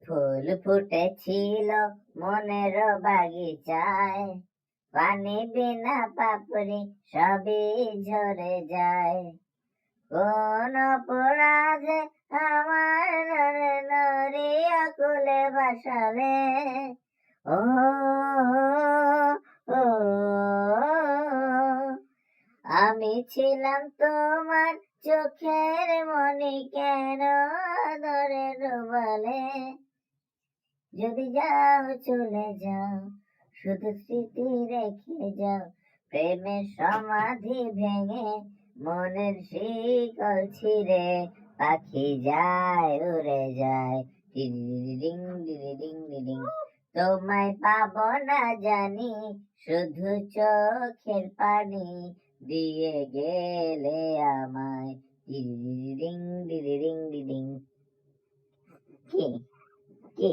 ফুল ফুটেছিল মনের বাগিচায়, পানি বিনা পাপড়ি সবই ঝরে যায়। কোন অপরাধে আমার নরে নরে আকুলে ভাসালে, ও ও, আমি ছিলাম তোমার চোখের মনি, কেন ধরে ডুবালে? যদি যাও চলে যাও, শুধু স্মৃতি রেখে যাও, প্রেমের সমাধি ভেঙে মনের শিকল ছিঁড়ে পাখি যায় উড়ে যায়। টিরিং ডিরিং ডিরিং, তোমায় পাবো না জানি, শুধু চোখের পানি দিয়ে গেলে আমায়। টিরিং ডিরিং ডিরিং। কি কি